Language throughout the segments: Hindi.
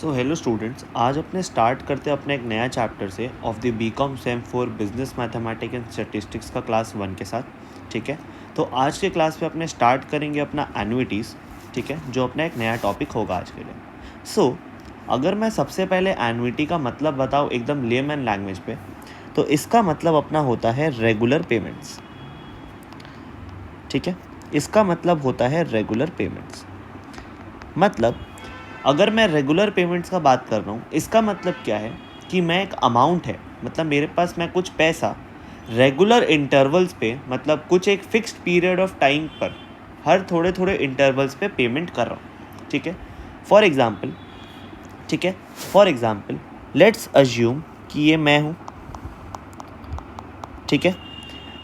सो हेलो स्टूडेंट्स, आज अपने स्टार्ट करते हैं अपने एक नया चैप्टर से of the BCom sem for business mathematics and statistics का क्लास 1 के साथ। ठीक है, तो आज के क्लास पे अपने स्टार्ट करेंगे अपना एन्युइटीज़। ठीक है, जो अपना एक नया टॉपिक होगा आज के लिए। सो अगर मैं सबसे पहले एन्युइटी का मतलब बताऊँ एकदम लेमैन लैंग्वेज पे, तो इसका मतलब अपना होता है रेगुलर पेमेंट्स। ठीक है, इसका मतलब होता है रेगुलर पेमेंट्स। मतलब अगर मैं रेगुलर पेमेंट्स का बात कर रहा हूँ, इसका मतलब क्या है कि मैं एक अमाउंट है, मतलब मेरे पास मैं कुछ पैसा रेगुलर इंटरवल्स पे, मतलब कुछ एक फिक्स्ड पीरियड ऑफ टाइम पर हर थोड़े थोड़े इंटरवल्स पे पेमेंट कर रहा हूँ। ठीक है, फॉर एग्ज़ाम्पल ठीक है, फॉर एग्ज़ाम्पल लेट्स अज्यूम कि ये मैं हूँ। ठीक है,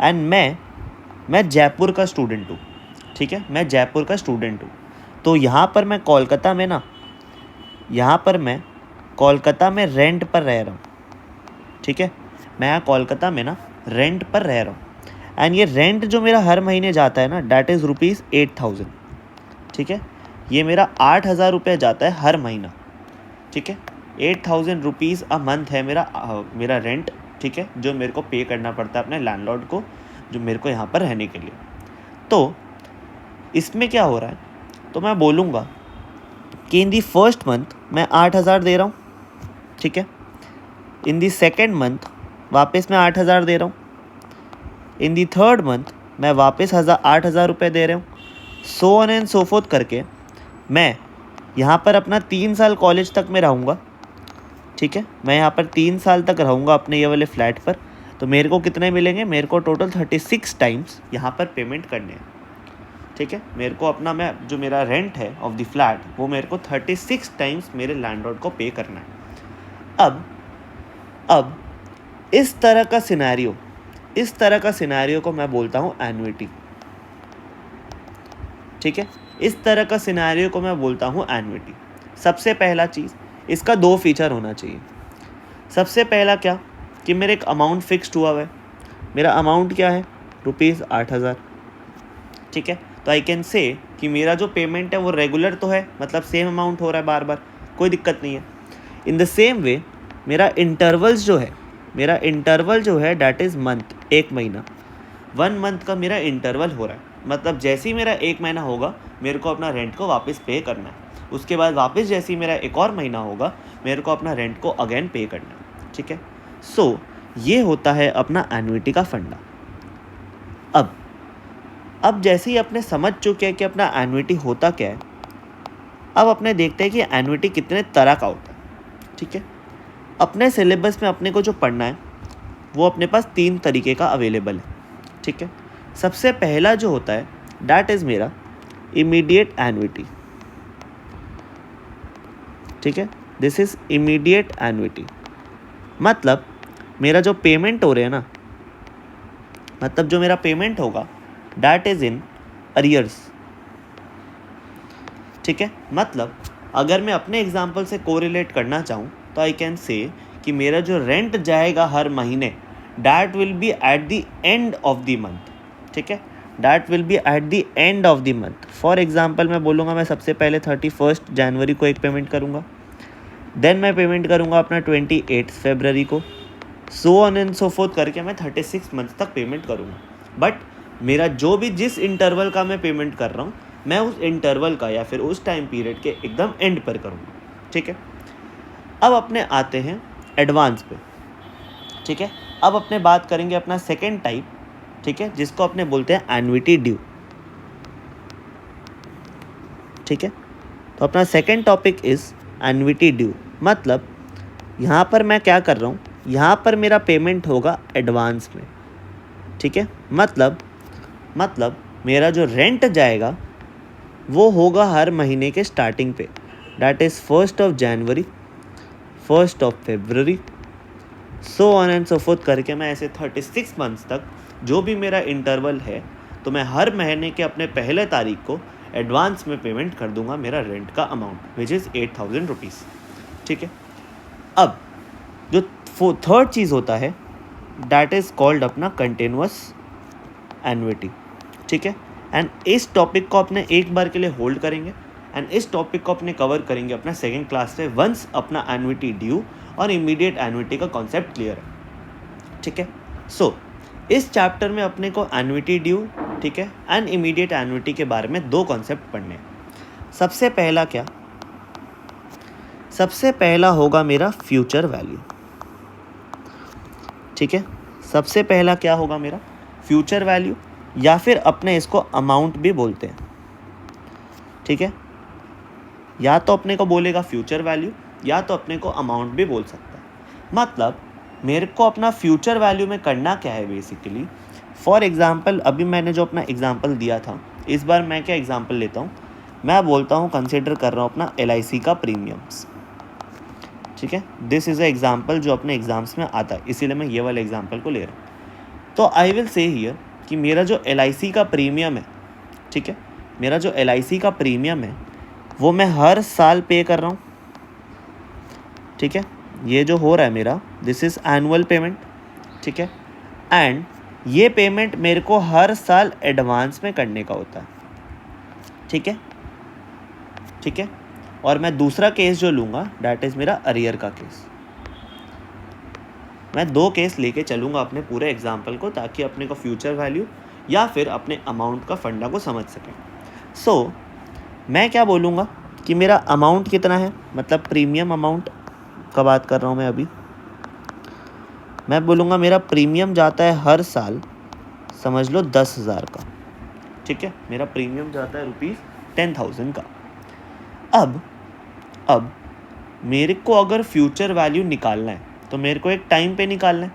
एंड मैं जयपुर का स्टूडेंट हूँ। ठीक है, मैं जयपुर का स्टूडेंट हूँ। तो यहाँ पर मैं कोलकाता में रेंट पर रह रहा हूँ। ठीक है, मैं यहाँ कोलकाता में ना रेंट पर रह रहा हूँ। एंड ये रेंट जो मेरा हर महीने जाता है ना, डैट इज़ ₹8,000। ठीक है, ये मेरा 8,000 रुपये जाता है हर महीना। ठीक है, 8,000 रुपीज़ अ मंथ है मेरा रेंट। ठीक है, जो मेरे को पे करना पड़ता है अपने लैंडलॉर्ड को, जो मेरे को यहाँ पर रहने के लिए। तो इसमें क्या हो रहा है, तो मैं बोलूँगा कि इन दी फर्स्ट मंथ मैं 8,000 दे रहा हूँ। ठीक है, इन दी सेकेंड मंथ वापस मैं 8,000 दे रहा हूँ। इन दी थर्ड मंथ मैं वापस 8,000 रुपये दे रहा हूँ। So on and so fourth करके मैं यहाँ पर अपना 3 साल कॉलेज तक मैं रहूँगा। ठीक है, मैं यहाँ पर 3 साल तक रहूँगा अपने ये वाले फ्लैट पर। तो मेरे को कितने मिलेंगे, मेरे को टोटल 36 टाइम्स यहाँ पर पेमेंट करने हैं। ठीक है, मेरे को अपना जो मेरा रेंट है ऑफ द फ्लैट, वो मेरे को 36 टाइम्स मेरे लैंडलॉर्ड को पे करना है। अब इस तरह का सिनेरियो को मैं बोलता हूँ एन्युइटी। ठीक है, इस तरह का सिनेरियो को मैं बोलता हूँ एन्युइटी। सबसे पहला चीज़, इसका 2 फीचर होना चाहिए। सबसे पहला क्या कि मेरे एक अमाउंट फिक्स्ड हुआ हुआ है। मेरा अमाउंट क्या है, ₹8,000। ठीक है, तो आई कैन से कि मेरा जो पेमेंट है वो रेगुलर तो है, मतलब सेम अमाउंट हो रहा है बार बार, कोई दिक्कत नहीं है। इन द सेम वे मेरा इंटरवल जो है डैट इज़ मंथ, 1 महीना, 1 मंथ का मेरा इंटरवल हो रहा है। मतलब जैसे ही मेरा 1 महीना होगा, मेरे को अपना रेंट को वापस पे करना है। उसके बाद वापस जैसे ही मेरा एक और महीना होगा, मेरे को अपना रेंट को अगेन पे करना है। ठीक है, सो ये होता है अपना एन्युइटी का फंडा। अब जैसे ही अपने समझ चुके हैं कि अपना एन्युइटी होता क्या है, अब अपने देखते हैं कि एन्युइटी कितने तरह का होता है। ठीक है, अपने सिलेबस में अपने को जो पढ़ना है वो अपने पास 3 तरीके का अवेलेबल है। ठीक है, सबसे पहला जो होता है डैट इज़ मेरा इमीडिएट एन्युइटी। ठीक है, दिस इज़ इमीडिएट एन्युइटी। मतलब मेरा जो पेमेंट हो रहे हैं ना, मतलब जो मेरा पेमेंट होगा डैट इज़ इन अरियर्स। ठीक है, मतलब अगर मैं अपने एग्जांपल से कोरिलेट करना चाहूँ तो आई कैन से कि मेरा जो रेंट जाएगा हर महीने, that will be eight the end of the month. ठीक है, that will be eight the end of the month. For example मैं बोलूँगा, मैं सबसे पहले 31 जनवरी को एक पेमेंट करूँगा, देन मैं पेमेंट करूँगा अपना 28 फरवरी को, so on and so fourth करके मैं 36 मंथ तक पेमेंट करूँगा। बट मेरा जो भी जिस इंटरवल का मैं पेमेंट कर रहा हूँ, मैं उस इंटरवल का या फिर उस टाइम पीरियड के एकदम एंड पर करूँगा। ठीक है, अब अपने आते हैं एडवांस पे। ठीक है, अब अपने बात करेंगे अपना सेकेंड टाइप। ठीक है, जिसको अपने बोलते हैं एन्युइटी ड्यू। ठीक है, तो अपना second topic is annuity due. मतलब यहाँ पर मैं क्या कर रहा हूँ, यहाँ पर मेरा पेमेंट होगा एडवांस में। ठीक है, मतलब मेरा जो रेंट जाएगा वो होगा हर महीने के स्टार्टिंग पे, that is 1 January, 1 February, so on and so fourth करके मैं ऐसे 36 मंथ्स तक जो भी मेरा इंटरवल है, तो मैं हर महीने के अपने पहले तारीख को एडवांस में पेमेंट कर दूंगा मेरा रेंट का अमाउंट, विच इज़ 8,000 रुपीज़। ठीक है, अब जो थर्ड चीज़ होता है डैट इज़ कॉल्ड अपना कंटिन्यूअस एन्युइटी। ठीक है, एंड इस टॉपिक को अपने एक बार के लिए होल्ड करेंगे एंड इस टॉपिक को अपने कवर करेंगे अपना सेकेंड क्लास से वंस अपना एन्युटी ड्यू और इमीडिएट एन्युटी का कॉन्सेप्ट क्लियर है, ठीक है। सो इस चैप्टर में अपने को एन्युटी ड्यू, ठीक है, एंड इमीडिएट एन्युटी के बारे में दो कॉन्सेप्ट पढ़ने हैं। सबसे पहला क्या, सबसे पहला होगा मेरा फ्यूचर वैल्यू, ठीक है। सबसे पहला क्या होगा मेरा फ्यूचर वैल्यू, या फिर अपने इसको अमाउंट भी बोलते हैं, ठीक है। या तो अपने को बोलेगा फ्यूचर वैल्यू या तो अपने को अमाउंट भी बोल सकता है। मतलब मेरे को अपना फ्यूचर वैल्यू में करना क्या है बेसिकली। फॉर एग्जांपल अभी मैंने जो अपना एग्जांपल दिया था, इस बार मैं क्या एग्जांपल लेता हूँ, मैं बोलता हूँ कंसिडर कर रहा हूँ अपना LIC का प्रीमियम्स, ठीक है। दिस इज़ अ एग्जांपल जो अपने एग्जाम्स में आता है, इसीलिए मैं ये वाले एग्जांपल को ले रहा हूँ। तो आई विल से हियर कि मेरा जो LIC का प्रीमियम है, ठीक है, मेरा जो LIC का प्रीमियम है वो मैं हर साल पे कर रहा हूँ, ठीक है। ये जो हो रहा है मेरा दिस इज़ एनुअल पेमेंट, ठीक है। एंड ये पेमेंट मेरे को हर साल एडवांस में करने का होता है, ठीक है, ठीक है। और मैं दूसरा केस जो लूँगा डैट इज़ मेरा अरियर का केस। मैं दो केस लेके चलूँगा अपने पूरे एग्जाम्पल को, ताकि अपने को फ्यूचर वैल्यू या फिर अपने अमाउंट का फंडा को समझ सकें। सो मैं क्या बोलूँगा कि मेरा अमाउंट कितना है, मतलब प्रीमियम अमाउंट का बात कर रहा हूँ मैं अभी। मैं बोलूँगा मेरा प्रीमियम जाता है हर साल, समझ लो 10,000 का, ठीक है। मेरा प्रीमियम जाता है ₹10,000 का। अब मेरे को अगर फ्यूचर वैल्यू निकालना है तो मेरे को एक टाइम पे निकालना है।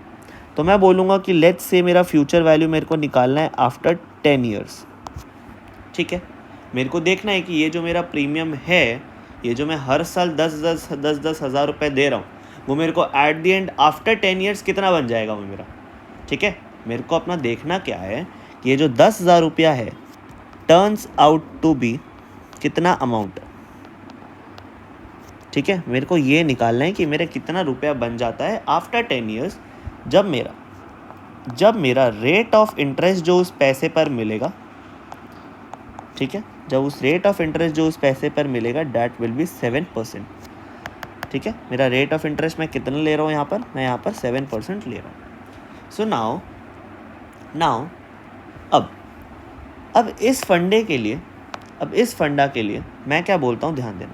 तो मैं बोलूँगा कि लेट्स से मेरा फ्यूचर वैल्यू मेरे को निकालना है आफ्टर 10 ईयर्स, ठीक है। मेरे को देखना है कि ये जो मेरा प्रीमियम है, ये जो मैं हर साल 10 हज़ार रुपये दे रहा हूँ, वो मेरे को eight the and after 10 years कितना बन जाएगा वो मेरा, ठीक है। मेरे को अपना देखना क्या है कि ये जो 10,000 रुपया है टर्न्स आउट टू बी कितना अमाउंट, ठीक है। मेरे को ये निकालना है कि मेरा कितना रुपया बन जाता है आफ्टर 10 ईयर्स, जब मेरा रेट ऑफ इंटरेस्ट जो उस पैसे पर मिलेगा, ठीक है, जब उस रेट ऑफ इंटरेस्ट जो उस पैसे पर मिलेगा डैट विल बी 7%, ठीक है। मेरा रेट ऑफ इंटरेस्ट मैं कितना ले रहा हूँ यहाँ पर, मैं यहाँ पर 7% ले रहा हूँ। सो नाउ अब इस फंडा के लिए मैं क्या बोलता हूँ, ध्यान देना।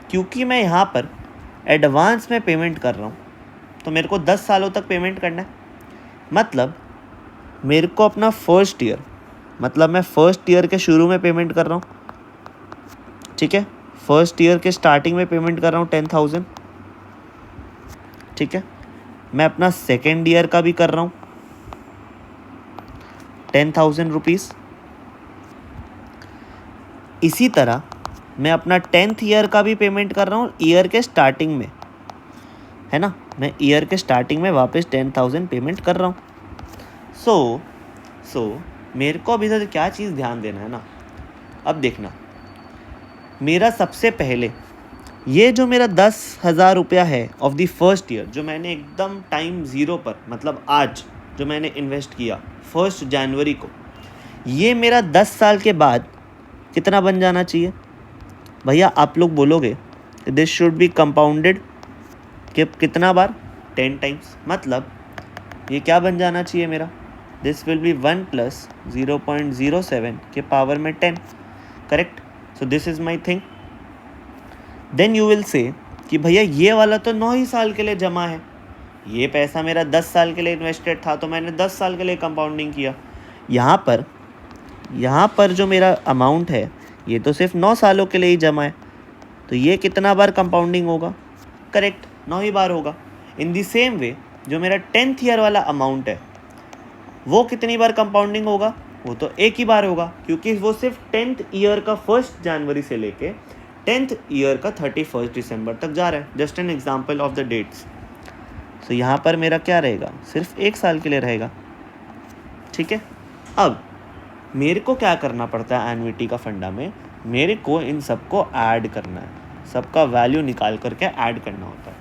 क्योंकि मैं यहाँ पर एडवांस में पेमेंट कर रहा हूँ, तो मेरे को 10 सालों तक पेमेंट करना है। मतलब मेरे को अपना फर्स्ट ईयर, मतलब मैं फर्स्ट ईयर के शुरू में पेमेंट कर रहा हूँ, ठीक है। फर्स्ट ईयर के स्टार्टिंग में पेमेंट कर रहा हूँ 10,000, ठीक है। मैं अपना सेकेंड ईयर का भी कर रहा हूँ 10,000 रुपीज़। इसी तरह मैं अपना 10th ईयर का भी पेमेंट कर रहा हूँ ईयर के स्टार्टिंग में, है ना। मैं ईयर के स्टार्टिंग में वापस 10,000 पेमेंट कर रहा हूँ। सो मेरे को अभी तक क्या चीज़ ध्यान देना है ना, अब देखना, मेरा सबसे पहले ये जो मेरा 10,000 रुपया है ऑफ द फर्स्ट ईयर, जो मैंने एकदम टाइम ज़ीरो पर, मतलब आज जो मैंने इन्वेस्ट किया 1 जनवरी को, ये मेरा 10 साल के बाद कितना बन जाना चाहिए भैया। आप लोग बोलोगे दिस शुड बी कंपाउंडेड कि कितना बार, 10 टाइम्स। मतलब ये क्या बन जाना चाहिए मेरा, दिस विल बी 1 + 0.07 के पावर में 10, correct. So this is my thing. Then you will say कि भैया ये वाला तो 9 ही साल के लिए जमा है, ये पैसा मेरा 10 साल के लिए इन्वेस्टेड था, तो मैंने 10 साल के लिए कंपाउंडिंग किया। यहाँ पर जो मेरा अमाउंट है ये तो सिर्फ 9 सालों के लिए ही जमा है, तो ये कितना बार कंपाउंडिंग होगा, करेक्ट, 9 ही बार होगा। इन द सेम वे जो मेरा 10th ईयर वाला अमाउंट है वो कितनी बार कंपाउंडिंग होगा, वो तो एक ही बार होगा, क्योंकि वो सिर्फ 10th ईयर का 1 जनवरी से लेके 10th ईयर का 31 दिसंबर तक जा रहा है। Just an example of the dates. So यहाँ पर मेरा क्या रहेगा, सिर्फ 1 साल के लिए रहेगा, ठीक है। अब मेरे को क्या करना पड़ता है एन्युटी का फंडा में, मेरे को इन सबको ऐड करना है, सबका वैल्यू निकाल करके ऐड करना होता है।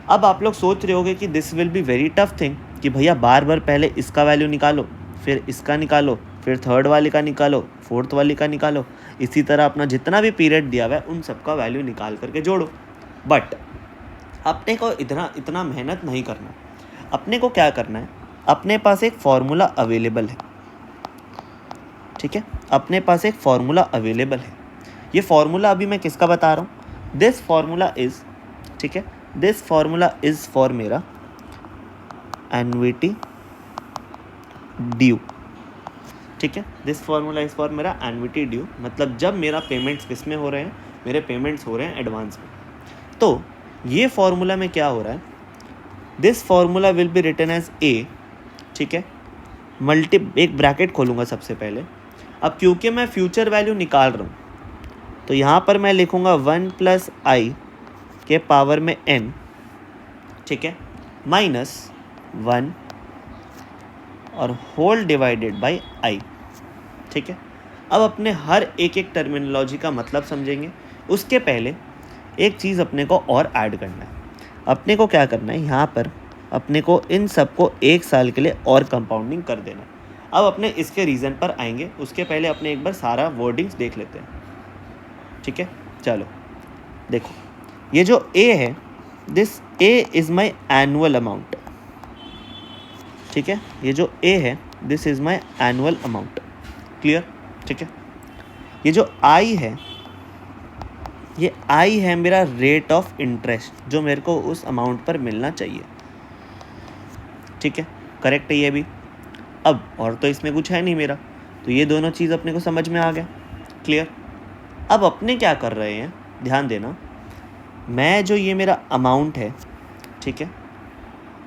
अब आप लोग सोच रहे होगे कि this will be very tough thing कि भैया बार बार पहले इसका वैल्यू निकालो, फिर इसका निकालो, फिर थर्ड वाले का निकालो, फोर्थ वाले का निकालो, इसी तरह अपना जितना भी पीरियड दिया हुआ है उन सब का वैल्यू निकाल करके जोड़ो। बट अपने को इतना मेहनत नहीं करना। अपने को क्या करना है, अपने पास एक फॉर्मूला अवेलेबल है, ठीक है, अपने पास एक फॉर्मूला अवेलेबल है। ये फॉर्मूला अभी मैं किसका बता रहा हूँ, दिस फॉर्मूला इज, ठीक है, दिस फॉर्मूला इज फॉर मेरा एन्युटी ड्यू, ठीक है, दिस फॉर्मूला इज फॉर मेरा एन्युटी ड्यू, मतलब जब मेरा पेमेंट्स किस में हो रहे हैं, मेरे पेमेंट्स हो रहे हैं एडवांस में। तो ये फॉर्मूला में क्या हो रहा है, this formula will be written as a, ठीक है, एक ब्रैकेट खोलूँगा सबसे पहले। अब क्योंकि मैं फ्यूचर वैल्यू निकाल रहा हूँ तो यहाँ पर मैं लिखूँगा 1 + i के पावर में n, ठीक है, -1 और होल डिवाइडेड बाय i, ठीक है। अब अपने हर एक टर्मिनोलॉजी का मतलब समझेंगे। उसके पहले एक चीज़ अपने को और ऐड करना है। अपने को क्या करना है, यहाँ पर अपने को इन सब को 1 साल के लिए और कंपाउंडिंग कर देना है। अब अपने इसके रीज़न पर आएंगे, उसके पहले अपने एक बार सारा वर्डिंग्स देख लेते हैं, ठीक है। चलो देखो, ये जो a है, this a is my annual amount, ठीक है, ये जो a है this is my annual amount, clear, ठीक है। ये जो i है, ये i है मेरा रेट ऑफ इंटरेस्ट जो मेरे को उस अमाउंट पर मिलना चाहिए, ठीक है, करेक्ट है ये भी। अब और तो इसमें कुछ है नहीं मेरा, तो ये दोनों चीज़ अपने को समझ में आ गया, क्लियर। अब अपने क्या कर रहे हैं, ध्यान देना, मैं जो ये मेरा अमाउंट है, ठीक है,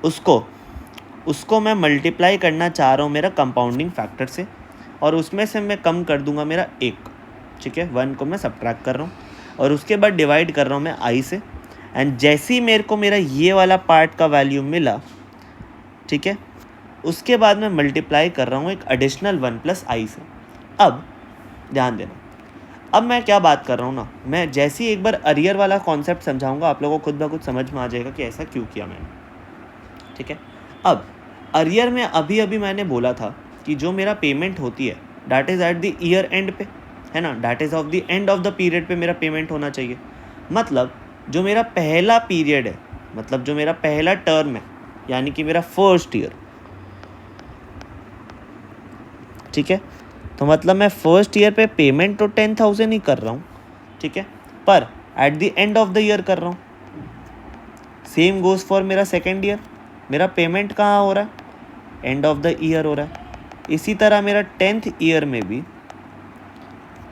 उसको मैं मल्टीप्लाई करना चाह रहा हूँ मेरा कंपाउंडिंग फैक्टर से, और उसमें से मैं कम कर दूंगा मेरा 1, ठीक है, 1 को मैं सब्ट्रैक्ट कर रहा हूँ और उसके बाद डिवाइड कर रहा हूँ मैं i से। एंड जैसे ही मेरे को मेरा ये वाला पार्ट का वैल्यू मिला, ठीक है, उसके बाद मैं मल्टीप्लाई कर रहा हूँ एक एडिशनल 1 + i से। अब ध्यान देना, अब मैं क्या बात कर रहा हूँ ना, मैं जैसे ही एक बार अरियर वाला कॉन्सेप्ट समझाऊंगा आप लोगों को खुद ब खुद समझ में आ जाएगा कि ऐसा क्यों किया मैंने, ठीक है। अब अरियर में अभी मैंने बोला था कि जो मेरा पेमेंट होती है that is at the year and पे, है ना, that is of the end of the period पे मेरा पेमेंट होना चाहिए। मतलब जो मेरा पहला पीरियड है, मतलब जो मेरा पहला टर्म है, यानी कि मेरा फर्स्ट ईयर, ठीक है, तो मतलब मैं फर्स्ट ईयर पे पेमेंट तो 10,000 ही कर रहा हूँ, ठीक है, पर eight the end of the year कर रहा हूँ। सेम गोज़ फॉर मेरा सेकेंड ईयर, मेरा पेमेंट कहाँ हो रहा है, एंड ऑफ द ईयर हो रहा है। इसी तरह मेरा 10th ईयर में भी,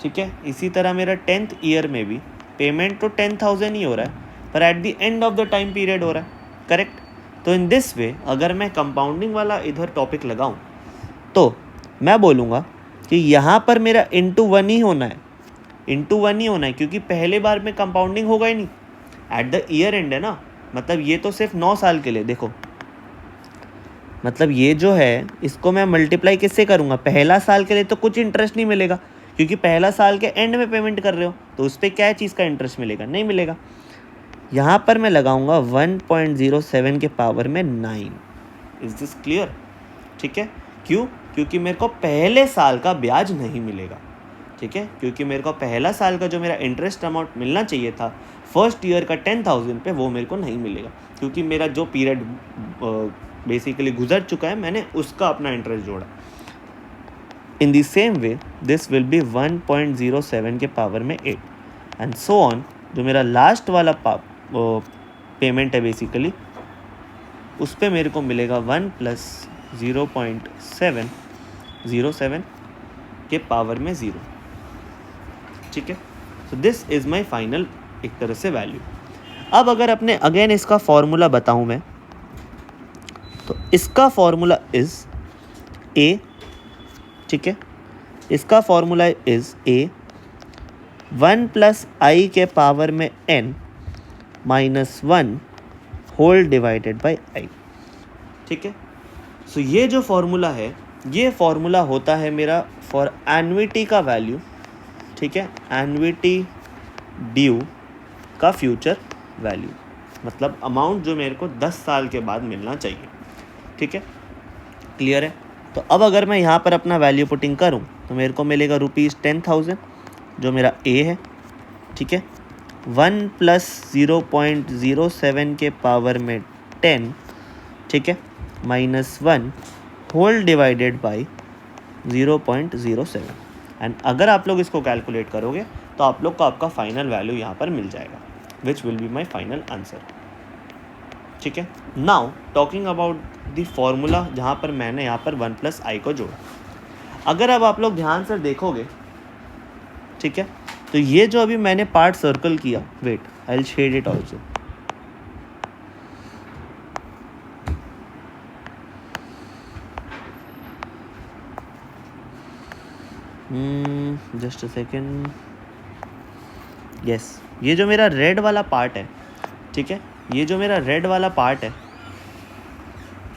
ठीक है, इसी तरह मेरा 10th ईयर में भी पेमेंट तो 10,000 ही हो रहा है, पर eight the end of the time period हो रहा है, करेक्ट। तो इन दिस वे अगर मैं कंपाउंडिंग वाला इधर टॉपिक लगाऊं तो मैं बोलूँगा कि यहाँ पर मेरा इंटू 1 ही होना है, इंटू 1 ही होना है, क्योंकि पहले बार में कंपाउंडिंग होगा ही नहीं, एट द ईयर एंड है ना, मतलब ये तो सिर्फ 9 साल के लिए। देखो मतलब ये जो है इसको मैं मल्टीप्लाई किससे करूँगा, पहला साल के लिए तो कुछ इंटरेस्ट नहीं मिलेगा, क्योंकि पहला साल के एंड में पेमेंट कर रहे हो, तो उस पर क्या चीज़ का इंटरेस्ट मिलेगा, नहीं मिलेगा। यहाँ पर मैं लगाऊंगा 1.07 के पावर में 9। इज दिस क्लियर, ठीक है। क्यों, क्योंकि मेरे को पहले साल का ब्याज नहीं मिलेगा, ठीक है, क्योंकि मेरे को पहला साल का जो मेरा इंटरेस्ट अमाउंट मिलना चाहिए था फर्स्ट ईयर का 10,000 पे, वो मेरे को नहीं मिलेगा, क्योंकि मेरा जो पीरियड बेसिकली गुजर चुका है मैंने उसका अपना इंटरेस्ट जोड़ा। In the same way this will B 1.07 के पावर में 8 एंड सो ऑन। जो मेरा लास्ट वाला पेमेंट है बेसिकली, उस पर मेरे को मिलेगा 1 + 0.707 के पावर में 0, ठीक है। So this is my final एक तरह से वैल्यू। अब अगर अपने अगेन इसका फॉर्मूला बताऊं मैं, तो इसका फॉर्मूला इज़ ए, ठीक है, इसका फॉर्मूला इज़ ए 1 + i के पावर में n -1 whole divided by i, ठीक है। सो ये जो फॉर्मूला है, ये फॉर्मूला होता है मेरा फॉर एन्युटी का वैल्यू, ठीक है, एन्युटी ड्यू का फ्यूचर वैल्यू, मतलब अमाउंट जो मेरे को 10 साल के बाद मिलना चाहिए, ठीक है, क्लियर है। तो अब अगर मैं यहाँ पर अपना वैल्यू पुटिंग करूँ तो मेरे को मिलेगा ₹10,000 जो मेरा ए है, ठीक है। 1 प्लस 0.07 के पावर में 10, ठीक है, -1 होल डिवाइडेड बाई 0.07। एंड अगर आप लोग इसको कैलकुलेट करोगे तो आप लोग को आपका फाइनल वैल्यू यहाँ पर मिल जाएगा, which will be my final answer, ठीक है। Now talking about the formula जहाँ पर मैंने यहाँ पर 1 प्लस आई को जोड़ा। अगर अब आप लोग ध्यान से देखोगे, ठीक है, तो ये जो अभी मैंने पार्ट सर्कल किया, wait I will shade it also, just a second, yes, ये जो मेरा रेड वाला पार्ट है, ठीक है, ये जो मेरा रेड वाला पार्ट है,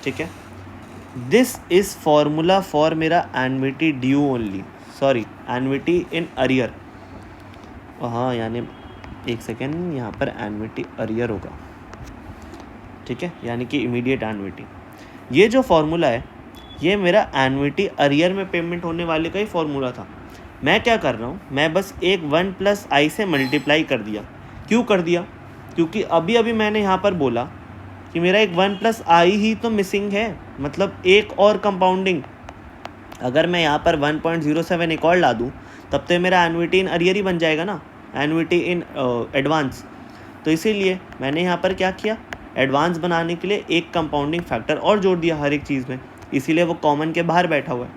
ठीक है, दिस इज फॉर्मूला फॉर मेरा annuity due only, sorry annuity in arrear, हाँ यानी एक सेकेंड, यहाँ पर एन्युटी अरियर होगा, ठीक है, यानी कि इमीडिएट एन्युटी। ये जो फॉर्मूला है ये मेरा एन्युटी अरियर में पेमेंट होने वाले का ही फॉर्मूला था। मैं क्या कर रहा हूँ, मैं बस एक 1 प्लस आई से मल्टीप्लाई कर दिया। क्यों कर दिया? क्योंकि अभी अभी मैंने यहाँ पर बोला कि मेरा एक 1 प्लस आई ही तो मिसिंग है, मतलब एक और कंपाउंडिंग। अगर मैं यहाँ पर 1.07 एक और ला दूँ तब तो मेरा एन्युटी इन अरियर ही बन जाएगा ना, एन्युटी इन एडवांस। तो इसीलिए मैंने यहाँ पर क्या किया, एडवांस बनाने के लिए एक कंपाउंडिंग फैक्टर और जोड़ दिया हर एक चीज़ में, इसीलिए वो कॉमन के बाहर बैठा हुआ है,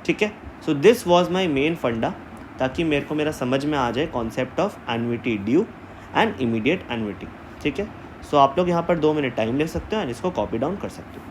ठीक है। So this was my main फंडा, ताकि मेरे को मेरा समझ में आ जाए concept of annuity due and immediate annuity, ठीक है। सो आप लोग यहाँ पर 2 मिनट टाइम ले सकते हो एंड इसको कॉपी डाउन कर सकते हो।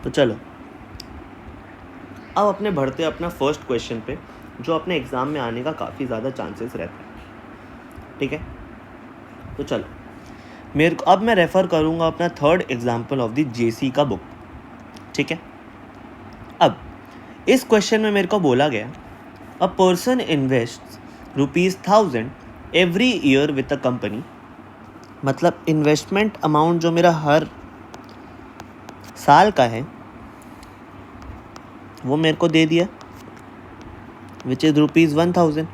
तो चलो अब अपने बढ़ते अपना फर्स्ट क्वेश्चन पे, जो अपने एग्ज़ाम में आने का काफ़ी ज़्यादा चांसेस रहता है, ठीक है। तो चलो मेरे को अब मैं रेफ़र करूँगा अपना थर्ड एग्जाम्पल ऑफ द जेसी का बुक, ठीक है। अब इस क्वेश्चन में मेरे को बोला गया, a person invest ₹1000 every year with a company, मतलब इन्वेस्टमेंट अमाउंट जो मेरा हर साल का है वो मेरे को दे दिया, विच इज़ ₹1000,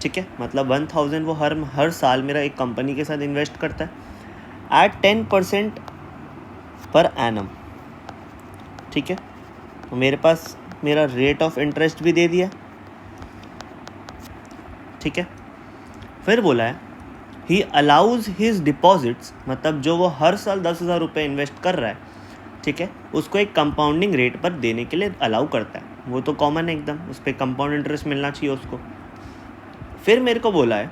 ठीक है। मतलब 1000 वो हर साल मेरा एक कंपनी के साथ इन्वेस्ट करता है एट 10% पर एनम, ठीक है। तो मेरे पास मेरा रेट ऑफ इंटरेस्ट भी दे दिया, ठीक है। फिर बोला है ही अलाउज हिज डिपॉजिट्स, मतलब जो वो हर साल 10,000 रुपये इन्वेस्ट कर रहा है, ठीक है, उसको एक कंपाउंडिंग रेट पर देने के लिए अलाउ करता है। वो तो कॉमन है एकदम, उस पर कंपाउंड इंटरेस्ट मिलना चाहिए उसको। फिर मेरे को बोला है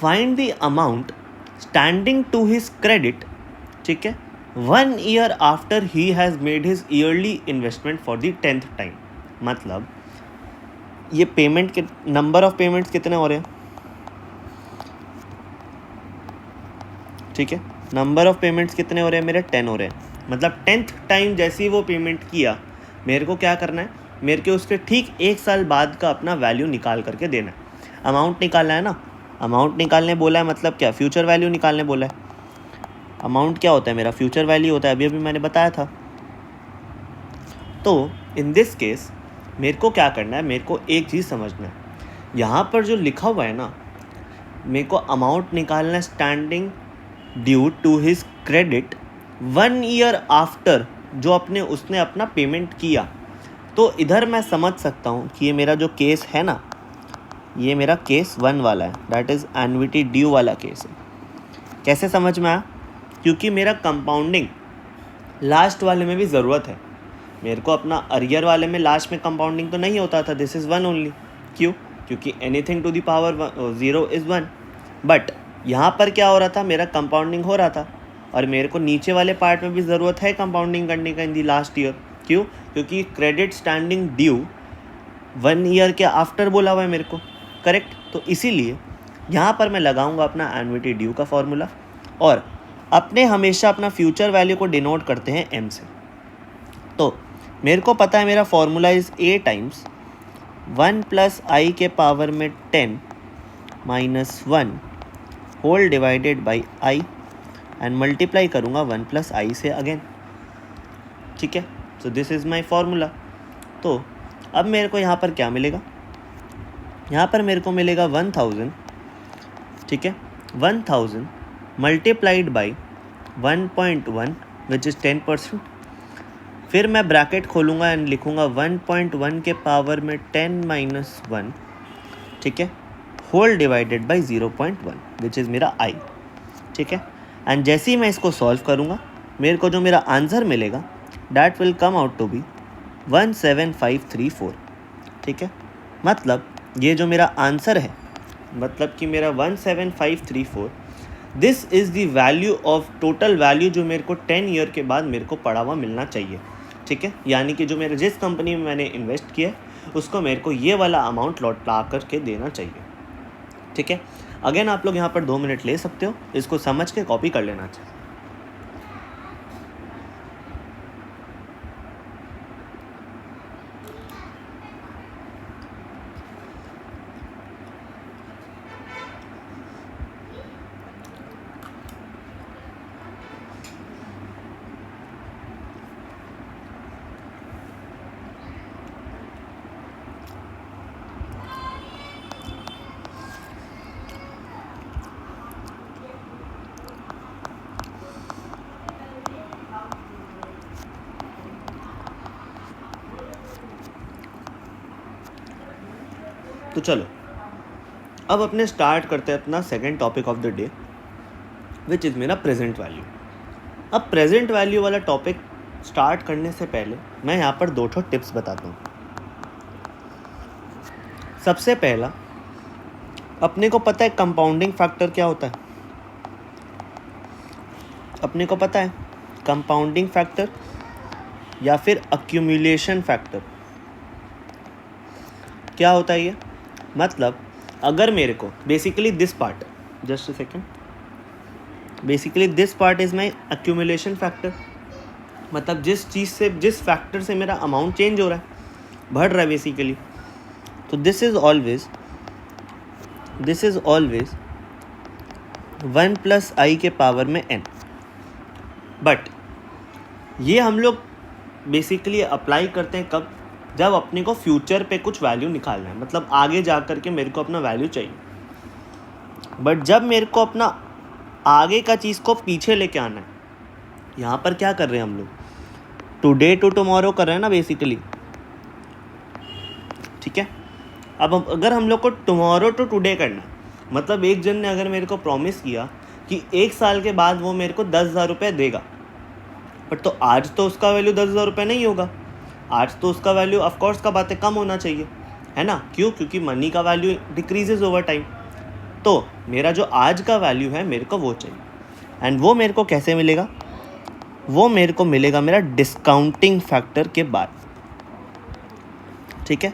find the amount standing to his credit, ठीक है, 1 year after he has made his yearly investment for the 10th time. मतलब ये पेमेंट के नंबर ऑफ पेमेंट्स कितने हो रहे हैं, ठीक है, नंबर ऑफ पेमेंट्स कितने हो रहे हैं मेरे, 10 हो रहे हैं। मतलब 10th टाइम जैसे ही वो पेमेंट किया, मेरे को क्या करना है, मेरे को उसके ठीक 1 साल बाद का अपना वैल्यू निकाल करके देना है। अमाउंट निकालना है ना, अमाउंट निकालने बोला है, मतलब क्या, फ्यूचर वैल्यू निकालने बोला है। अमाउंट क्या होता है मेरा, फ्यूचर वैल्यू होता है, अभी अभी मैंने बताया था। तो इन दिस केस मेरे को क्या करना है, मेरे को एक चीज़ समझना है, यहाँ पर जो लिखा हुआ है ना, मेरे को अमाउंट निकालना है standing due to his credit 1 year after जो उसने अपना पेमेंट किया। तो इधर मैं समझ सकता हूँ कि ये मेरा जो केस है ना, ये मेरा केस 1 वाला है, दैट इज़ एन्युटी ड्यू वाला केस है। कैसे समझ में आया? क्योंकि मेरा कंपाउंडिंग लास्ट वाले में भी ज़रूरत है। मेरे को अपना अरियर वाले में लास्ट में कंपाउंडिंग तो नहीं होता था, दिस इज़ 1 ओनली। क्यों? क्योंकि anything to the power 0 is 1। But यहाँ पर क्या हो रहा था, मेरा कंपाउंडिंग हो रहा था, और मेरे को नीचे वाले पार्ट में भी ज़रूरत है कंपाउंडिंग करने का इन दी लास्ट ईयर। क्यों? क्योंकि क्रेडिट स्टैंडिंग ड्यू 1 ईयर के आफ्टर बोला हुआ है मेरे को, करेक्ट। तो इसीलिए यहाँ पर मैं लगाऊंगा अपना एन्युटी ड्यू का फॉर्मूला, और अपने हमेशा अपना फ्यूचर वैल्यू को डिनोट करते हैं एम से। तो मेरे को पता है मेरा formula is A times 1 plus I के पावर में 10 minus 1 whole divided by I, and multiply करूँगा 1 प्लस आई से अगेन, ठीक है। So this is my formula. तो अब मेरे को यहाँ पर क्या मिलेगा? यहाँ पर मेरे को मिलेगा 1000, ठीक है, 1000 मल्टीप्लाइड बाई 1.1 विच इज़ 10%। फिर मैं ब्रैकेट खोलूँगा एंड लिखूँगा 1.1 के पावर में 10 माइनस 1, ठीक है, whole divided by 0.1 which is मेरा आई, ठीक है। एंड जैसे ही मैं इसको सॉल्व करूँगा मेरे को जो मेरा आंसर मिलेगा that will come out to be 17534, ठीक है। मतलब ये जो मेरा आंसर है, मतलब कि मेरा 17534, this is the value of total value जो मेरे को 10 ईयर के बाद मेरे को पड़ा हुआ मिलना चाहिए, ठीक है। यानी कि जो मेरे जिस कंपनी में मैंने इन्वेस्ट किया है उसको मेरे को ये वाला अमाउंट लौटा करके देना चाहिए, ठीक है। अगेन आप लोग यहाँ पर 2 मिनट ले सकते हो, इसको समझ के कॉपी कर लेना चाहिए। तो चलो अब अपने स्टार्ट करते हैं अपना second topic of the day which is मेरा प्रेजेंट वैल्यू। अब प्रेजेंट वैल्यू वाला टॉपिक स्टार्ट करने से पहले मैं यहाँ पर 2 टिप्स बताता हूँ। सबसे पहला, अपने को पता है कंपाउंडिंग फैक्टर क्या होता है? अपने को पता है कंपाउंडिंग फैक्टर या फिर अक्यूमुलेशन फैक्टर क्या होता है? ये मतलब अगर मेरे को basically this part, just a second, basically this part is my accumulation factor. मतलब जिस चीज़ से, जिस फैक्टर से मेरा अमाउंट चेंज हो रहा है, बढ़ रहा है बेसिकली, तो this is always 1 plus I के पावर में n। बट ये हम लोग बेसिकली अप्लाई करते हैं कब? जब अपने को फ्यूचर पे कुछ वैल्यू निकालना है, मतलब आगे जा कर के मेरे को अपना वैल्यू चाहिए। बट जब मेरे को अपना आगे का चीज़ को पीछे लेके आना है, यहाँ पर क्या कर रहे हैं हम लोग? टुडे टू टुमारो कर रहे हैं ना बेसिकली, ठीक है। अब अगर हम लोग को टुमारो टू टुडे करना है, मतलब एक जन ने अगर मेरे को प्रॉमिस किया कि 1 साल के बाद वो मेरे को 10,000 रुपये देगा, बट तो आज तो उसका वैल्यू 10,000 रुपये नहीं होगा। आज तो उसका वैल्यू ऑफकोर्स का बात है कम होना चाहिए, है ना? क्यों? क्योंकि मनी का वैल्यू डिक्रीजेज ओवर टाइम। तो मेरा जो आज का वैल्यू है मेरे को वो चाहिए, एंड वो मेरे को कैसे मिलेगा? वो मेरे को मिलेगा मेरा डिस्काउंटिंग फैक्टर के बाद, ठीक है।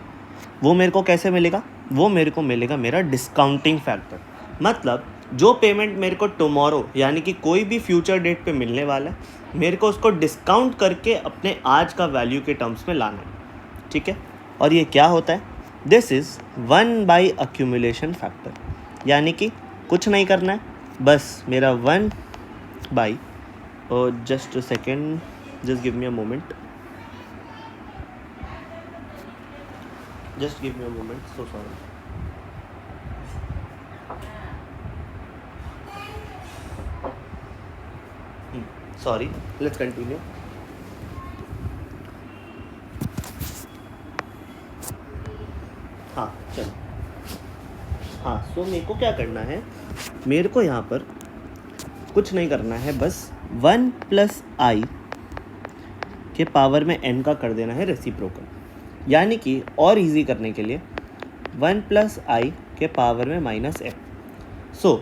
वो मेरे को कैसे मिलेगा? वो मेरे को मिलेगा मेरा डिस्काउंटिंग फैक्टर। मतलब जो पेमेंट मेरे को टुमारो यानी कि कोई भी फ्यूचर डेट पे मिलने वाला है, मेरे को उसको डिस्काउंट करके अपने आज का वैल्यू के टर्म्स में लाना है, ठीक है। और ये क्या होता है? This is 1 by accumulation factor, यानी कि कुछ नहीं करना है, बस मेरा 1 by, just a second, just give me a moment, so sorry. Sorry, let's continue. हाँ चलो, हाँ सो मेरे को क्या करना है? मेरे को यहाँ पर कुछ नहीं करना है, बस 1 प्लस आई के पावर में n का कर देना है रेसिप्रोकल, यानी कि और इजी करने के लिए 1 प्लस आई के पावर में माइनस m। सो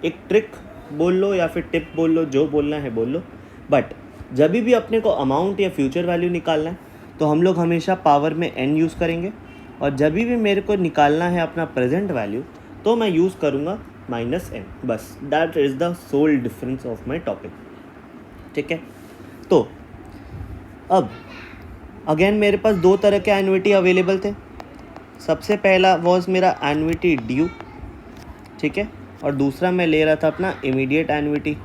एक ट्रिक बोल लो या फिर टिप बोल लो, जो बोलना है बोल लो। बट जब भी अपने को अमाउंट या फ्यूचर वैल्यू निकालना है तो हम लोग हमेशा पावर में n यूज़ करेंगे, और जब भी मेरे को निकालना है अपना प्रेजेंट वैल्यू तो मैं यूज़ करूँगा -n। बस that is the sole difference of my topic. ठीक है, तो अब अगेन मेरे पास दो तरह के एन्युटी अवेलेबल थे। सबसे पहला वॉज मेरा एन्युटी ड्यू, ठीक है, और दूसरा मैं ले रहा था अपना इमीडिएट एन्युटी।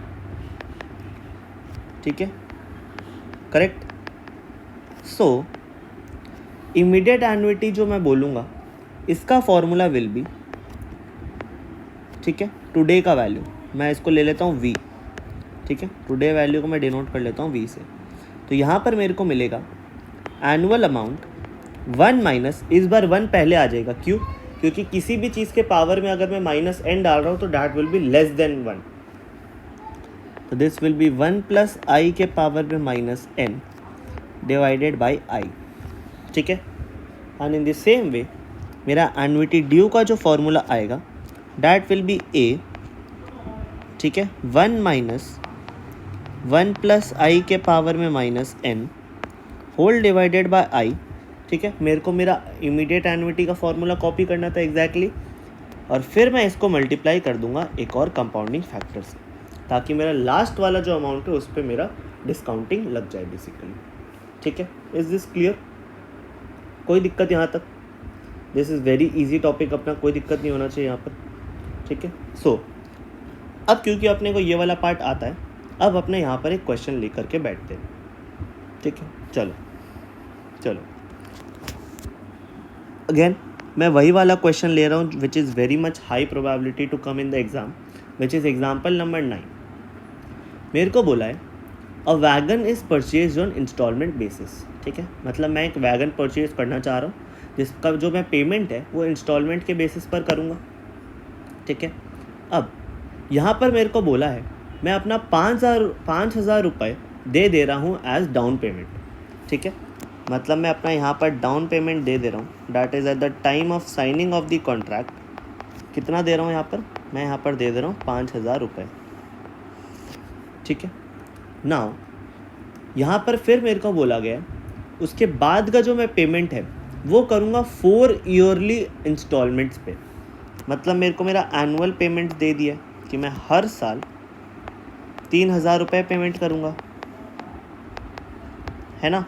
ठीक है, करेक्ट। सो इमीडिएट एन्युटी जो मैं बोलूँगा इसका फॉर्मूला विल बी, ठीक है, टुडे का वैल्यू मैं इसको ले लेता हूँ v। ठीक है, टुडे वैल्यू को मैं डिनोट कर लेता हूँ v से। तो यहाँ पर मेरे को मिलेगा एनुअल अमाउंट 1 माइनस, इस बार 1 पहले आ जाएगा, क्यों? क्योंकि किसी भी चीज़ के पावर में अगर मैं -n डाल रहा हूँ तो that will be less than 1। तो this will B 1 plus I के पावर में -n डिवाइडेड बाई i। ठीक है, and in the same way मेरा एन्युटी ड्यू का जो फॉर्मूला आएगा डैट विल बी a, ठीक है, 1 माइनस 1 प्लस आई के पावर में -n होल डिवाइडेड बाय आई। ठीक है, मेरे को मेरा इमीडिएट एन्युटी का फॉर्मूला कॉपी करना था एग्जैक्टली, और फिर मैं इसको मल्टीप्लाई कर दूंगा एक और कंपाउंडिंग फैक्टर से, ताकि मेरा लास्ट वाला जो अमाउंट है उस पर मेरा डिस्काउंटिंग लग जाए बेसिकली। ठीक है, इज दिस क्लियर? कोई दिक्कत यहाँ तक? This is very easy topic अपना, कोई दिक्कत नहीं होना चाहिए यहाँ पर। ठीक है, सो अब क्योंकि अपने को ये वाला पार्ट आता है, अब अपने यहाँ पर एक क्वेश्चन लेकर के बैठते हैं। ठीक है, चलो अगेन मैं वही वाला क्वेश्चन ले रहा हूँ which is very much high probability to come in the exam, which is example number 9। मेरे को बोला है a wagon is purchase on installment basis. ठीक है, मतलब मैं एक वैगन परचेज करना चाह रहा हूँ जिसका जो मैं पेमेंट है वो इंस्टॉलमेंट के बेसिस पर करूँगा। ठीक है, अब यहाँ पर मेरे को बोला है मैं अपना 5,000 रुपये दे रहा हूँ एज डाउन पेमेंट। ठीक है, मतलब मैं अपना यहाँ पर डाउन पेमेंट दे रहा हूँ, that is at the time of signing off the contract. कितना दे रहा हूँ यहाँ पर? मैं यहाँ पर दे रहा हूँ 5,000 रुपये। ठीक है, नाउ यहाँ पर फिर मेरे को बोला गया उसके बाद का जो मैं पेमेंट है वो करूँगा 4 ईयरली इंस्टॉलमेंट्स पे। मतलब मेरे को मेरा एनुअल पेमेंट दे दिया कि मैं हर साल 3,000 रुपये पेमेंट करूँगा, है ना।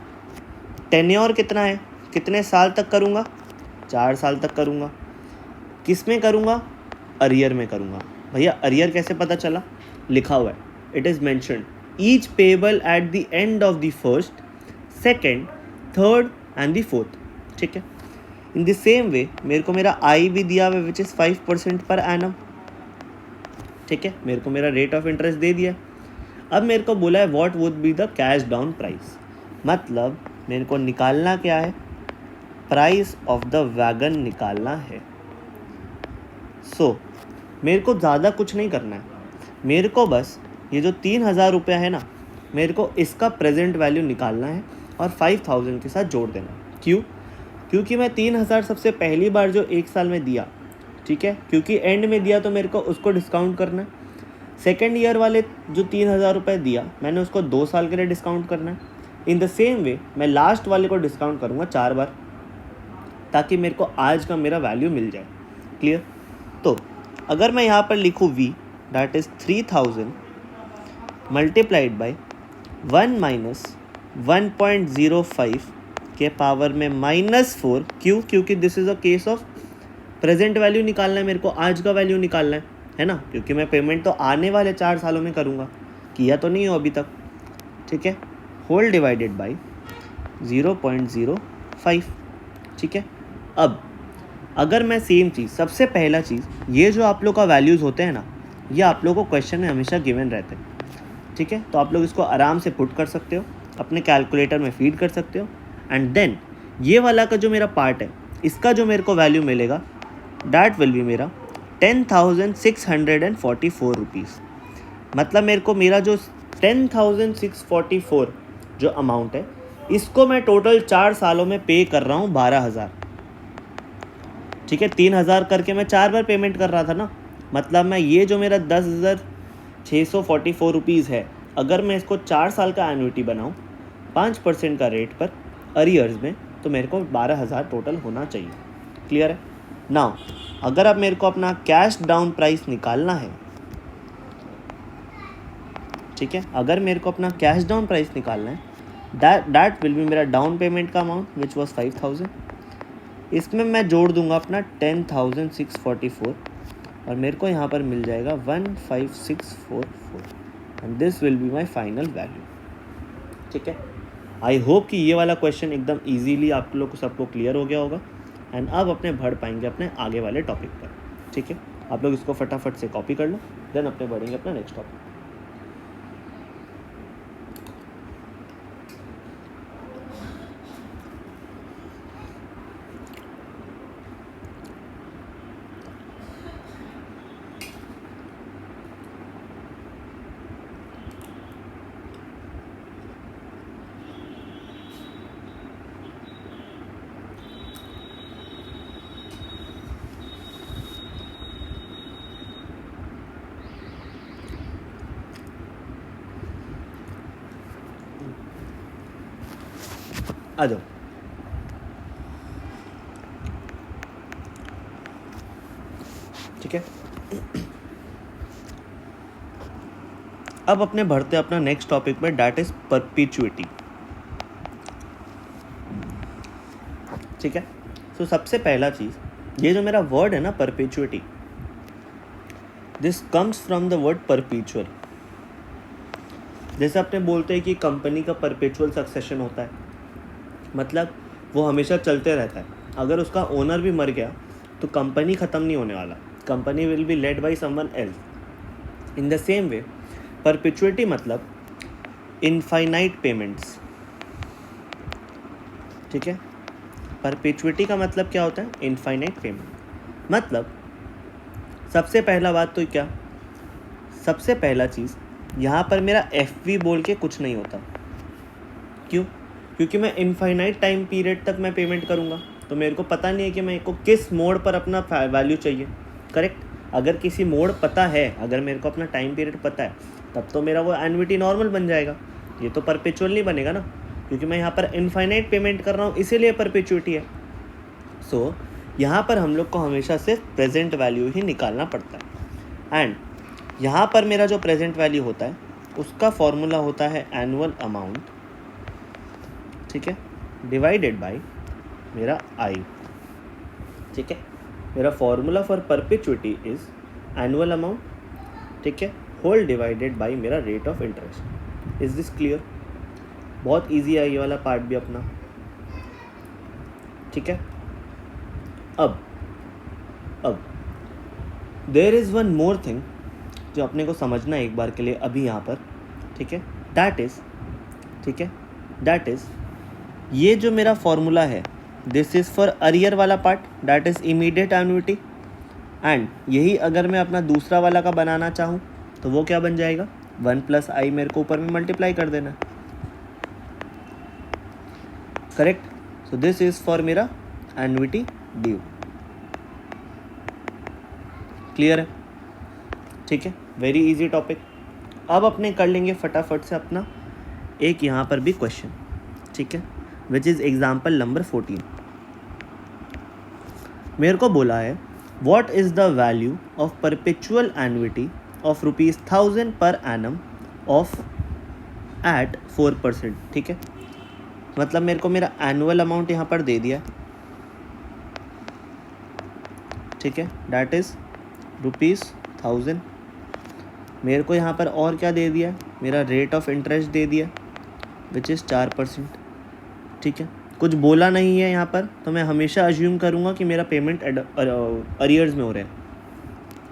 टेन्योर कितना है, कितने साल तक करूँगा? 4 साल तक करूँगा। किस में करूँगा? अरियर में करूँगा। भैया अरियर कैसे पता चला? लिखा हुआ है, it is mentioned each payable eight the end of the first, second, third and the fourth. ठीक है, इन द सेम वे मेरे को मेरा आई भी दिया हुआ विच इज़ 5% पर एनम। ठीक है, मेरे को मेरा रेट ऑफ इंटरेस्ट दे दिया। अब मेरे को बोला है what would be the cash down price, मतलब मेरे को निकालना क्या है? प्राइस ऑफ द वैगन निकालना है। सो मेरे को ज़्यादा कुछ नहीं करना है, मेरे को बस ये जो 3,000 रुपये है ना, मेरे को इसका प्रेजेंट वैल्यू निकालना है और 5,000 के साथ जोड़ देना है। क्यों? क्योंकि मैं 3,000 सबसे पहली बार जो एक साल में दिया, ठीक है, क्योंकि एंड में दिया तो मेरे को उसको डिस्काउंट करना है। सेकेंड ईयर वाले जो 3,000 रुपये दिया मैंने उसको 2 साल के लिए डिस्काउंट करना है। इन द सेम वे मैं लास्ट वाले को डिस्काउंट करूँगा 4 बार, ताकि मेरे को आज का मेरा वैल्यू मिल जाए। क्लियर? तो अगर मैं यहाँ पर लिखूँ v, that is 3,000 multiplied by 1 minus 1.05 के पावर में -4। क्यों? क्योंकि this is a case of present value निकालना है, मेरे को आज का वैल्यू निकालना है ना, क्योंकि मैं पेमेंट तो आने वाले 4 सालों में करूँगा, किया तो नहीं हो अभी तक। ठीक है, होल डिवाइडेड बाई 0.05। ठीक है, अब अगर मैं सेम चीज़, सबसे पहला चीज़, ये जो आप लोग का वैल्यूज़ होते हैं ना, ये आप लोग को क्वेश्चन में हमेशा गिवन रहते हैं। ठीक है, तो आप लोग इसको आराम से पुट कर सकते हो, अपने कैलकुलेटर में फीड कर सकते हो, एंड देन ये वाला का जो मेरा पार्ट है, इसका जो मेरे को वैल्यू मिलेगा डैट विल बी मेरा 10,644 रुपीज़। मतलब मेरे को मेरा जो 10,644 जो अमाउंट है, इसको मैं टोटल 4 सालों में पे कर रहा हूँ 12,000। ठीक है, 3,000 करके मैं 4 बार पेमेंट कर रहा था ना, मतलब मैं ये जो मेरा 10,000 ₹644 है। अगर मैं इसको 4 साल का एन्युटी बनाऊँ 5% का रेट पर अरियर्स में, तो मेरे को 12,000 टोटल होना चाहिए। क्लियर है? नाउ अगर अब मेरे को अपना कैश डाउन प्राइस निकालना है, ठीक है, अगर मेरे को अपना कैश डाउन प्राइस निकालना है, दैट विल बी मेरा डाउन पेमेंट का अमाउंट विच वॉज 5,000। इसमें मैं जोड़ दूंगा अपना 10,644 और मेरे को यहाँ पर मिल जाएगा 15,644 and this will be my final value. ठीक है, आई होप कि ये वाला क्वेश्चन एकदम ईजीली आप लोग को सबको क्लियर हो गया होगा एंड अब अपने बढ़ पाएंगे अपने आगे वाले टॉपिक पर। ठीक है, आप लोग इसको फटाफट से कॉपी कर लो, देन अपने बढ़ेंगे अपना नेक्स्ट टॉपिक। आ जाओ। ठीक है, अब अपने बढ़ते अपना नेक्स्ट टॉपिक में, दैट इज परपेचुइटी। ठीक है, तो सबसे पहला चीज, ये जो मेरा वर्ड है ना perpetuity, this comes from the word perpetual. जैसे अपने बोलते हैं कि कंपनी का परपेचुअल सक्सेशन होता है, मतलब वो हमेशा चलते रहता है। अगर उसका ओनर भी मर गया तो कंपनी ख़त्म नहीं होने वाला, company will be led by someone else. In the same way perpetuity मतलब इनफाइनाइट पेमेंट्स। ठीक है, परपेचुइटी का मतलब क्या होता है? Infinite payment. मतलब सबसे पहला बात तो क्या, सबसे पहला चीज़ यहाँ पर मेरा FV बोल के कुछ नहीं होता। क्यों? क्योंकि मैं इनफाइनाइट टाइम पीरियड तक मैं पेमेंट करूँगा, तो मेरे को पता नहीं है कि मेरे को किस मोड पर अपना वैल्यू चाहिए। करेक्ट? अगर किसी मोड पता है, अगर मेरे को अपना टाइम पीरियड पता है, तब तो मेरा वो एन्युटी नॉर्मल बन जाएगा। ये तो परपेचुअल नहीं बनेगा ना, क्योंकि मैं यहाँ पर इनफाइनाइट पेमेंट कर रहा हूँ, इसीलिए परपेचुइटी है। सो यहाँ पर हम लोग को हमेशा सिर्फ प्रेजेंट वैल्यू ही निकालना पड़ता है। एंड यहाँ पर मेरा जो प्रेजेंट वैल्यू होता है उसका फॉर्मूला होता है एनुअल अमाउंट, ठीक है, डिवाइडेड बाय मेरा I। ठीक है, मेरा formula for perpetuity is annual amount, ठीक है, होल डिवाइडेड बाय मेरा rate of interest. Is this clear? बहुत इजी है ये वाला पार्ट भी अपना। ठीक है, अब there is one more thing जो अपने को समझना है एक बार के लिए अभी यहाँ पर। ठीक है, दैट इज़, ठीक है, दैट इज़ ये जो मेरा फॉर्मूला है, दिस इज़ फॉर अरियर वाला part, that is immediate annuity. And यही अगर मैं अपना दूसरा वाला का बनाना चाहूँ तो वो क्या बन जाएगा? 1 + I मेरे को ऊपर में मल्टीप्लाई कर देना। Correct? So this is for मेरा एन्युटी ड्यू। क्लियर है? ठीक है, वेरी इजी टॉपिक। अब अपने कर लेंगे फटाफट से अपना एक यहाँ पर भी क्वेश्चन, ठीक है, विच इज़ एग्जाम्पल नंबर 14। मेरे को बोला है what is the value of perpetual annuity of ₹1000 per annum of eight 4%। ठीक है, मतलब मेरे को मेरा एनुअल अमाउंट यहाँ पर दे दिया, ठीक है, डैट इज़ ₹1000। मेरे को यहाँ पर और क्या दे दिया? मेरा रेट ऑफ इंटरेस्ट दे दिया विच इज़ 4%। ठीक है, कुछ बोला नहीं है यहाँ पर, तो मैं हमेशा अज्यूम करूँगा कि मेरा पेमेंट अरियर्स में हो रहा है।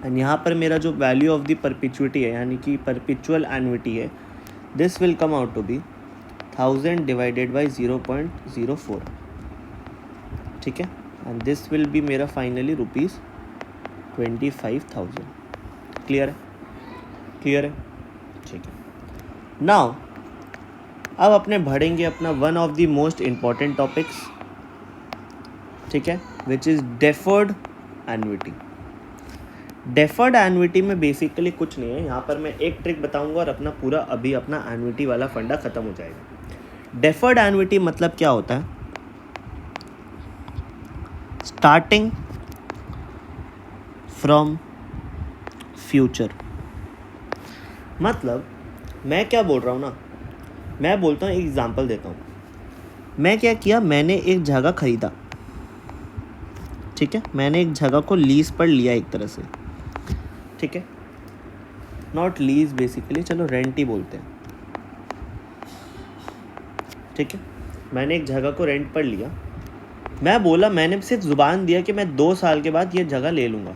एंड यहाँ पर मेरा जो वैल्यू ऑफ द परपेचुइटी है, यानी कि परपेचुअल एन्युटी है, this will come out to be 1000 divided by 0.04। ठीक है, एंड दिस विल बी मेरा फाइनली ₹25,000। क्लियर है? क्लियर है? ठीक है, नाउ अब अपने बढ़ेंगे अपना one of the most important topics, ठीक है, which is deferred annuity. Deferred annuity में बेसिकली कुछ नहीं है, यहाँ पर मैं एक ट्रिक बताऊंगा और अपना पूरा अभी अपना एन्युटी वाला फंडा ख़त्म हो जाएगा। डेफर्ड एन्युटी मतलब क्या होता है, स्टार्टिंग फ्रॉम फ्यूचर। मतलब मैं क्या बोल रहा हूँ ना, मैं बोलता हूँ, एक एग्जांपल देता हूँ। मैं क्या किया, मैंने एक जगह ख़रीदा, ठीक है, मैंने एक जगह को लीज पर लिया एक तरह से, ठीक है, नॉट लीज बेसिकली, चलो रेंट ही बोलते हैं, ठीक है। मैंने एक जगह को रेंट पर लिया, मैं बोला, मैंने सिर्फ ज़ुबान दिया कि मैं 2 साल के बाद ये जगह ले लूँगा,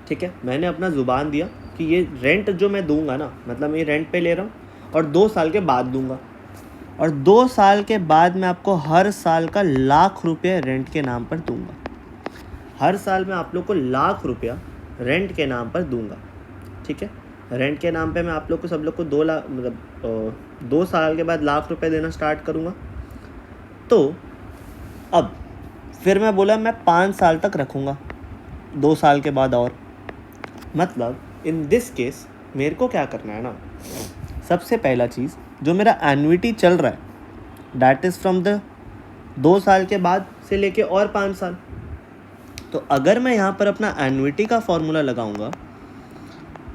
ठीक है। मैंने अपना ज़ुबान दिया कि ये रेंट जो मैं दूंगा ना, मतलब मैं रेंट पे ले रहा हूँ और 2 साल के बाद दूंगा, और 2 साल के बाद मैं आपको हर साल का ₹1,00,000 रेंट के नाम पर दूंगा। हर साल मैं आप लोग को ₹1,00,000 रेंट के नाम पर दूंगा, ठीक है। रेंट के नाम पे मैं आप लोग को, सब लोग को 2 लाख, मतलब 2 साल के बाद ₹1,00,000 देना स्टार्ट करूँगा। तो अब फिर मैं बोला मैं 5 साल तक रखूँगा, 2 साल के बाद और, मतलब इन दिस केस मेरे को क्या करना है ना, सबसे पहला चीज़ जो मेरा एन्युटी चल रहा है डैट इज़ फ्रॉम द 2 साल के बाद से लेके और 5 साल। तो अगर मैं यहाँ पर अपना एन्युटी का फॉर्मूला लगाऊंगा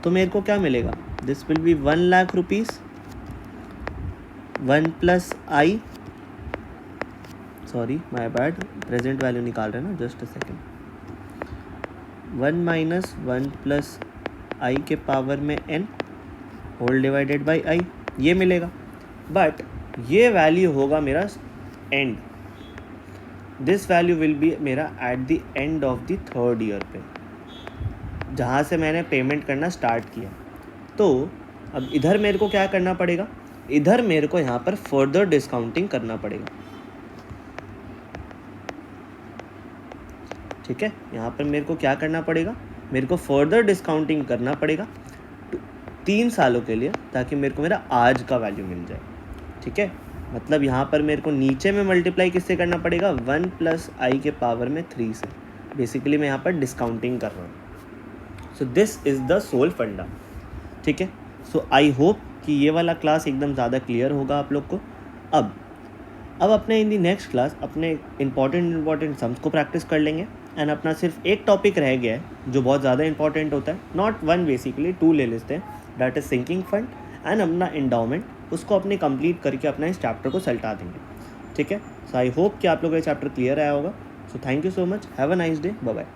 तो मेरे को क्या मिलेगा, this will be ₹1,00,000, 1 plus I, sorry my bad, present value निकाल रहे हैं ना, just a second, 1 minus 1 plus I के पावर में n whole divided by I, ये मिलेगा। बट ये वैल्यू होगा मेरा end, this value will be मेरा at the end of the 3rd year पे, जहाँ से मैंने पेमेंट करना स्टार्ट किया। तो अब इधर मेरे को क्या करना पड़ेगा, इधर मेरे को यहाँ पर फर्दर डिस्काउंटिंग करना पड़ेगा, ठीक है। यहाँ पर मेरे को क्या करना पड़ेगा, मेरे को फर्दर डिस्काउंटिंग करना पड़ेगा 3 सालों के लिए, ताकि मेरे को मेरा आज का वैल्यू मिल जाए, ठीक है। मतलब यहाँ पर मेरे को नीचे में मल्टीप्लाई किससे करना पड़ेगा, 1 प्लस आई के पावर में 3 से, बेसिकली मैं यहाँ पर डिस्काउंटिंग कर रहा हूँ। So this is the sole funda, ठीक है। सो आई होप कि ये वाला क्लास एकदम ज़्यादा क्लियर होगा आप लोग को। अब अपने इन दी नेक्स्ट क्लास अपने इंपॉर्टेंट सम्स को प्रैक्टिस कर लेंगे, एंड अपना सिर्फ एक टॉपिक रह गया है जो बहुत ज़्यादा इंपॉर्टेंट होता है, नॉट 1 बेसिकली 2 ले लेते हैं, that is sinking fund and अपना एंडाउमेंट, उसको अपने कंप्लीट करके अपना इस चैप्टर को सल्टा देंगे, ठीक है। सो आई होप कि आप लोगों का चैप्टर क्लियर आया होगा। So thank you so much, have a nice day, bye bye.